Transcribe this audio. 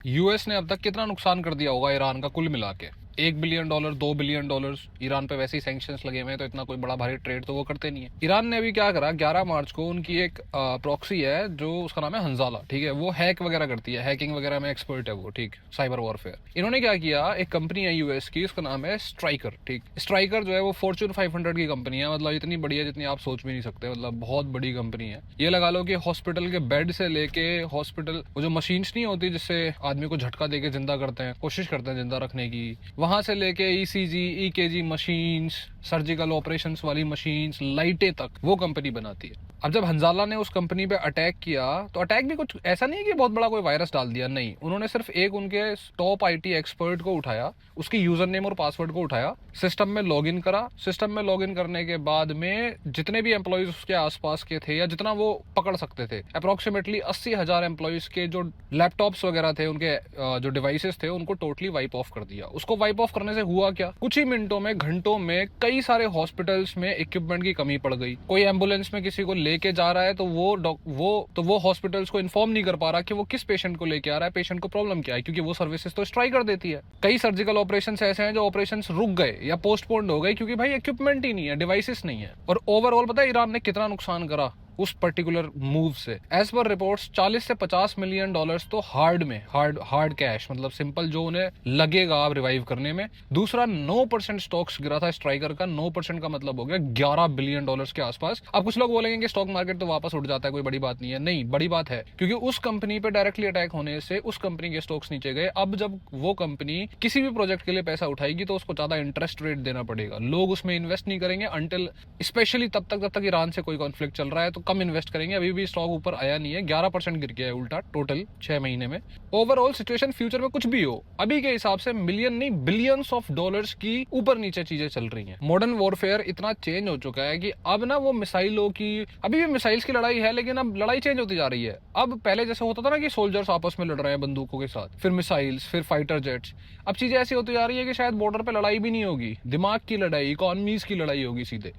US ने अब तक कितना नुकसान कर दिया होगा ईरान का कुल मिला के? $1 बिलियन, $2 बिलियन। ईरान पे वैसे ही सैंक्शंस लगे हुए हैं, तो इतना कोई बड़ा भारी ट्रेड तो वो करते नहीं है। ईरान ने अभी क्या करा, 11 मार्च को उनकी एक प्रॉक्सी है जो उसका नाम है हंजाला, ठीक है। वो हैक वगैरह करती है, हैकिंग वगैरह में एक्सपर्ट है वो, ठीक, साइबर वॉरफेयर। इन्होंने क्या किया, एक कंपनी है यूएस की, उसका नाम है स्ट्राइकर, ठीक। स्ट्राइकर जो है वो फॉर्च्यून 500 की कंपनी है, मतलब इतनी बड़ी है जितनी आप सोच भी नहीं सकते, मतलब बहुत बड़ी कंपनी है। ये लगा लो कि हॉस्पिटल के बेड से लेके हॉस्पिटल, वो जो मशीन्स नहीं होती जिससे आदमी को झटका देके जिंदा करते हैं, कोशिश करते हैं जिंदा रखने की, वहां से लेके ECG, EKG machines, surgical operations वाली मशीन्स, लाइटें तक वो कंपनी बनाती है। अब जब हंजाला ने उस कंपनी पे अटैक किया, तो अटैक भी कुछ ऐसा नहीं है कि बहुत बड़ा कोई वायरस डाल दिया, नहीं। उन्होंने सिर्फ एक उनके टॉप आईटी एक्सपर्ट को उठाया, उसकी यूजर नेम और पासवर्ड को उठाया, सिस्टम में लॉगिन करा। सिस्टम में लॉगिन करने के बाद में जितने भी एम्प्लॉयज उसके आसपास के थे, या जितना वो पकड़ सकते थे, अप्रोक्सीमेटली 80,000 एम्प्लॉयज के जो लैपटॉप्स वगैरह थे, उनके जो डिवाइसेस थे, उनको टोटली वाइप ऑफ कर दिया। उसको वाइप ऑफ करने से हुआ क्या, कुछ ही मिनटों में, घंटों में कई सारे हॉस्पिटल्स में इक्विपमेंट की कमी पड़ गई। कोई एम्बुलेंस में किसी को लेके जा रहा है तो वो हॉस्पिटल्स को इन्फॉर्म नहीं कर पा रहा कि वो किस पेशेंट को लेके आ रहा है, पेशेंट को प्रॉब्लम क्या है, क्योंकि वो सर्विसेज तो स्ट्राइक कर देती है। कई सर्जिकल ऑपरेशन ऐसे हैं जो ऑपरेशन रुक गए या पोस्टपोन्ड हो गए, क्योंकि भाई इक्विपमेंट ही नहीं है, डिवाइसेस नहीं है। और ओवरऑल पता है ईरान ने कितना नुकसान करा उस पर्टिकुलर मूव से? एज पर रिपोर्ट्स 40 से 50 मिलियन डॉलर्स तो हार्ड कैश, मतलब सिंपल जो उन्हें लगेगा आप रिवाइव करने में। दूसरा, 9% स्टॉक्स गिरा था स्ट्राइकर का। 9% का मतलब हो गया $11 बिलियन के आसपास। अब कुछ लोग बोलेंगे कि स्टॉक मार्केट तो वापस उठ जाता है, कोई बड़ी बात नहीं है। नहीं, बड़ी बात है, क्योंकि उस कंपनी पे डायरेक्टली अटैक होने से उस कंपनी के स्टॉक्स नीचे गए। अब जब वो कंपनी किसी भी प्रोजेक्ट के लिए पैसा उठाएगी तो उसको ज्यादा इंटरेस्ट रेट देना पड़ेगा, लोग उसमें इन्वेस्ट नहीं करेंगे अंटिल, स्पेशली तब तक ईरान से कोई कॉन्फ्लिक्ट चल रहा है तो कम इन्वेस्ट करेंगे। अभी भी स्टॉक ऊपर आया नहीं है, 11% गिर गया है उल्टा टोटल 6 महीने में। ओवरऑल सिचुएशन फ्यूचर में कुछ भी हो, अभी के हिसाब से मिलियन नहीं बिलियंस ऑफ डॉलर्स की ऊपर नीचे चीजें चल रही हैं। मॉडर्न वॉरफेयर इतना चेंज हो चुका है कि अब ना वो मिसाइलों की, अभी भी मिसाइल्स की लड़ाई है, लेकिन अब लड़ाई चेंज होती जा रही है। अब पहले जैसे होता था ना कि सोल्जर्स आपस में लड़ रहे हैं बंदूकों के साथ, फिर मिसाइल्स, फिर फाइटर जेट्स। अब चीजें ऐसी होती जा रही है कि शायद बॉर्डर पे लड़ाई भी नहीं होगी, दिमाग की लड़ाई, इकोनॉमीज की लड़ाई होगी सीधे।